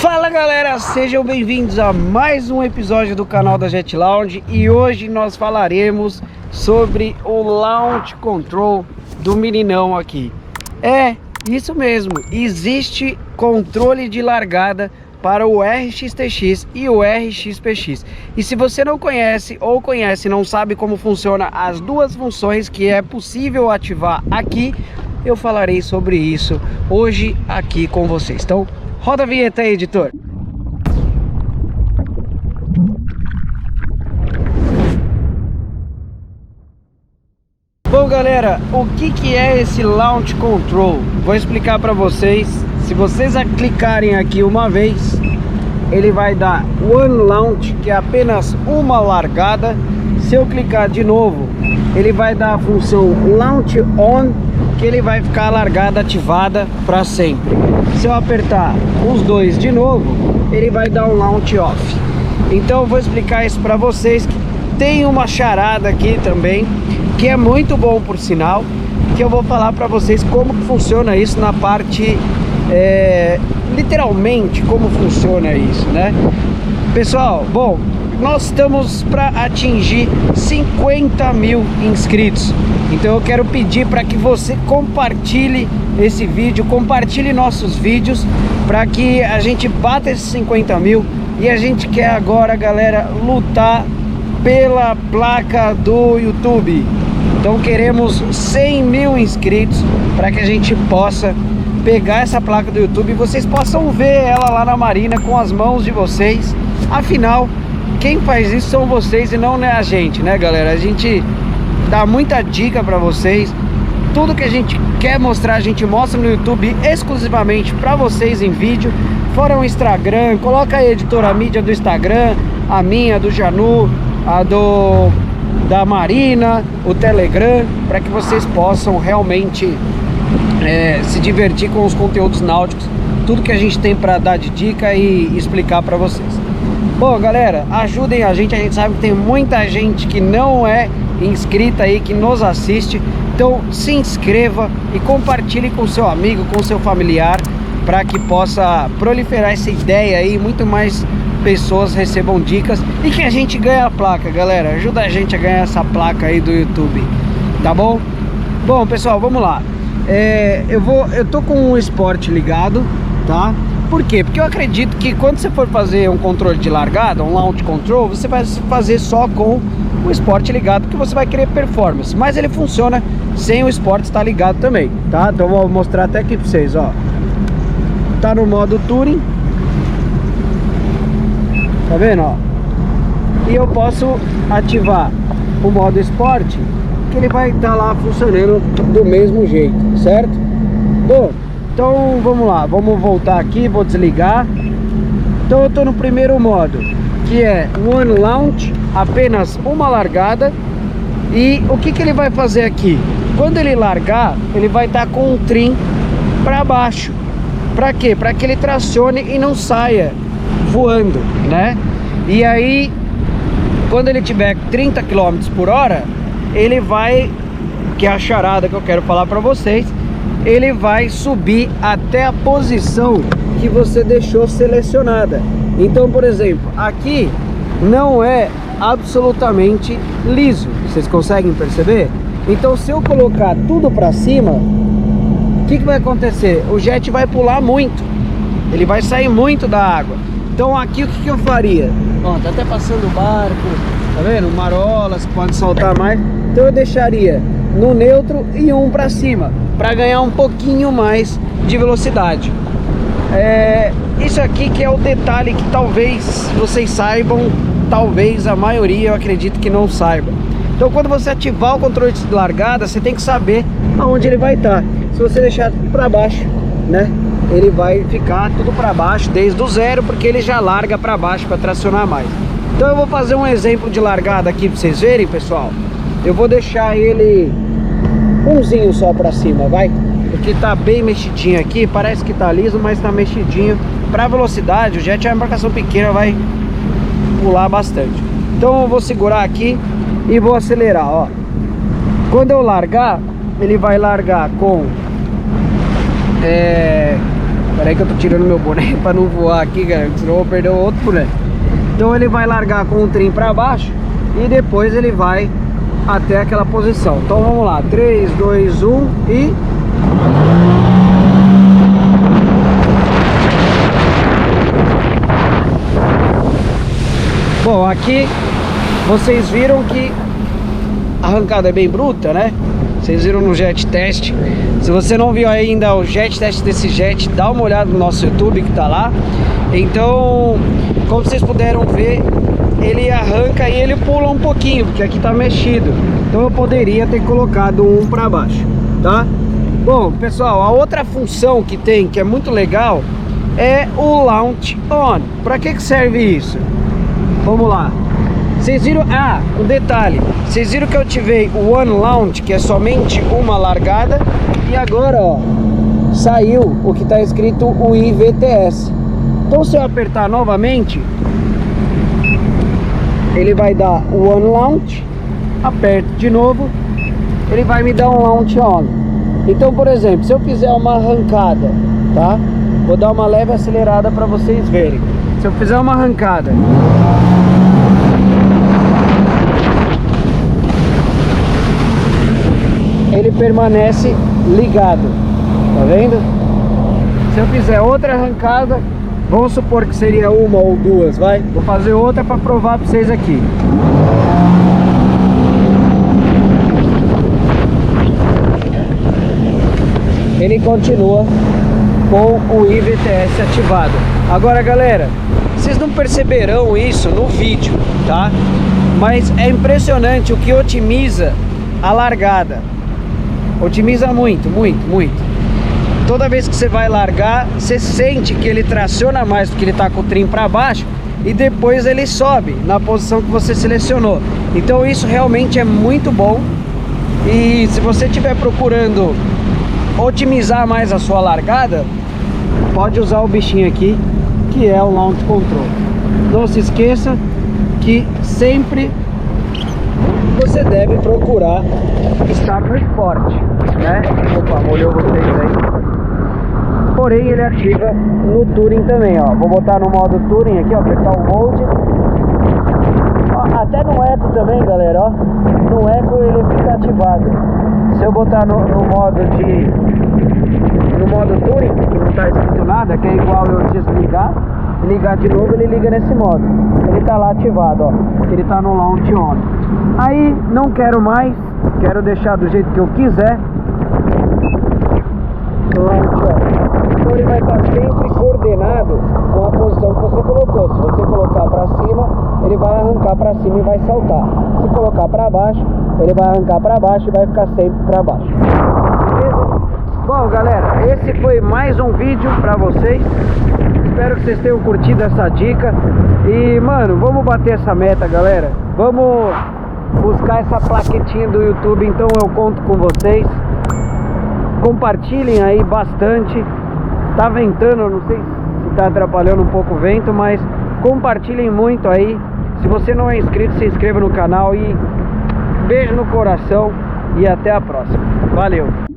Fala galera, sejam bem-vindos a mais um episódio do canal da Jet Lounge. E hoje nós falaremos sobre o Launch Control do meninão aqui. É, isso mesmo, existe controle de largada para o RX-TX e o RX-PX. E se você não conhece ou conhece e não sabe como funciona as duas funções que é possível ativar aqui, eu falarei sobre isso hoje aqui com vocês. Então, roda a vinheta aí, editor. Bom galera, o que é esse Launch Control? Vou explicar para vocês. Se vocês clicarem aqui uma vez, ele vai dar One Launch, que é apenas uma largada. Se eu clicar de novo, ele vai dar a função Launch On, que ele vai ficar a largada ativada para sempre. Se eu apertar os dois de novo, ele vai dar um Launch Off. Então eu vou explicar isso para vocês. Tem uma charada aqui também, que é muito bom por sinal, que eu vou falar para vocês como que funciona isso na parte, literalmente como funciona isso, né? Pessoal, bom, nós estamos para atingir 50 mil inscritos. Então eu quero pedir para que você compartilhe esse vídeo, compartilhe nossos vídeos, para que a gente bata esses 50 mil. E a gente quer agora, galera, lutar pela placa do YouTube. Então queremos 100 mil inscritos para que a gente possa pegar essa placa do YouTube e vocês possam ver ela lá na Marina com as mãos de vocês. Afinal, quem faz isso são vocês e não é a gente, né galera? A gente dá muita dica para vocês. Tudo que a gente quer mostrar, a gente mostra no YouTube exclusivamente para vocês em vídeo. Fora o Instagram, coloca aí, editora, a mídia do Instagram, a minha, do Janu, a da Marina, o Telegram, para que vocês possam realmente se divertir com os conteúdos náuticos, tudo que a gente tem para dar de dica e explicar para vocês. Bom galera, ajudem a gente sabe que tem muita gente que não é inscrita aí, que nos assiste. Então se inscreva e compartilhe com seu amigo, com seu familiar, para que possa proliferar essa ideia aí, muito mais pessoas recebam dicas e que a gente ganhe a placa, galera. Ajuda a gente a ganhar essa placa aí do YouTube, tá bom? Bom pessoal, vamos lá. Eu tô com o Sport ligado, tá? Por quê? Porque eu acredito que quando você for fazer um controle de largada, um Launch Control, você vai fazer só com o Sport ligado, porque você vai querer performance, mas ele funciona sem o Sport estar ligado também, tá? Então eu vou mostrar até aqui pra vocês, ó. Tá no modo Touring, tá vendo, ó? E eu posso ativar o modo Sport, que ele vai estar lá funcionando do mesmo jeito, certo? Bom, então vamos lá, vamos voltar aqui, vou desligar. Então eu tô no primeiro modo, que é One Launch, apenas uma largada. E o que ele vai fazer aqui? Quando ele largar, ele vai estar com o trim para baixo. Para quê? Para que ele tracione e não saia voando, né? E aí, quando ele tiver 30 km por hora, ele vai, que é a charada que eu quero falar para vocês, ele vai subir até a posição que você deixou selecionada. Então, por exemplo, aqui não é absolutamente liso, vocês conseguem perceber? Então, se eu colocar tudo para cima, o que vai acontecer? O jet vai pular muito, ele vai sair muito da água. Então aqui o que eu faria? Ó, tá até passando barco, tá vendo? Marolas, pode soltar mais. Então eu deixaria no neutro e um para cima, para ganhar um pouquinho mais de velocidade. Isso aqui que é o detalhe que talvez vocês saibam, talvez a maioria eu acredito que não saiba. Então quando você ativar o controle de largada, você tem que saber aonde ele vai estar. Se você deixar para baixo, né, ele vai ficar tudo para baixo desde o zero, porque ele já larga para baixo para tracionar mais. Então eu vou fazer um exemplo de largada aqui para vocês verem, pessoal. Eu vou deixar ele umzinho só para cima, vai, porque tá bem mexidinho aqui, parece que tá liso, mas tá mexidinho. Para velocidade, o jet é uma embarcação pequena, vai pular bastante. Então eu vou segurar aqui e vou acelerar, ó. Quando eu largar, ele vai largar com Espera aí que eu tô tirando meu boné pra não voar aqui, galera, senão eu vou perder o outro boné. Então ele vai largar com o trim pra baixo e depois ele vai até aquela posição. Então vamos lá, 3, 2, 1 e... Bom, aqui vocês viram que a arrancada é bem bruta, né? Vocês viram no jet test. Se você não viu ainda o jet test desse jet, dá uma olhada no nosso YouTube que tá lá. Então, como vocês puderam ver, ele arranca e ele pula um pouquinho, porque aqui tá mexido. Então eu poderia ter colocado um para baixo, tá? Bom, pessoal, a outra função que tem, que é muito legal, é o Launch On. Para que serve isso? Vamos lá. Vocês viram, um detalhe, vocês viram que eu ativei o One Launch, que é somente uma largada, e agora, ó, saiu o que está escrito o IVTS. Então se eu apertar novamente, ele vai dar o One Launch, aperto de novo, ele vai me dar um Launch On. Então, por exemplo, se eu fizer uma arrancada, tá? Vou dar uma leve acelerada para vocês verem. Se eu fizer uma arrancada, ele permanece ligado, tá vendo? Se eu fizer outra arrancada, vamos supor que seria uma ou duas, vai? Vou fazer outra para provar para vocês aqui. Ele continua com o IVTS ativado. Agora, galera, vocês não perceberão isso no vídeo, tá? Mas é impressionante o que otimiza a largada. Otimiza muito, muito, muito. Toda vez que você vai largar, você sente que ele traciona mais porque ele tá com o trim para baixo e depois ele sobe na posição que você selecionou. Então isso realmente é muito bom. E se você estiver procurando otimizar mais a sua largada, pode usar o bichinho aqui, que é o Launch Control. Não se esqueça que sempre você deve procurar estar no esporte, né? Opa, molhou vocês aí. Porém, ele ativa no Touring também, ó. Vou botar no modo Touring aqui, ó, apertar o Hold. Até no Eco também, galera, ó. No Eco ele fica ativado. Se eu botar no modo Touring, que não tá escrito nada, que é igual eu desligar, ligar de novo, ele liga nesse modo. Ele tá lá ativado, ó. Ele tá no Launch On. Aí, não quero mais, quero deixar do jeito que eu quiser. Launch On. Então ele vai estar sempre coordenado com a posição que você colocou. Se você colocar para cima, ele vai arrancar para cima e vai saltar. Se colocar para baixo, ele vai arrancar para baixo e vai ficar sempre para baixo. Beleza? Bom, galera, esse foi mais um vídeo para vocês. Espero que vocês tenham curtido essa dica. E, mano, vamos bater essa meta, galera. Vamos buscar essa plaquetinha do YouTube, então eu conto com vocês. Compartilhem aí bastante. Tá ventando, eu não sei se tá atrapalhando um pouco o vento, mas compartilhem muito aí. Se você não é inscrito, se inscreva no canal e beijo no coração e até a próxima. Valeu!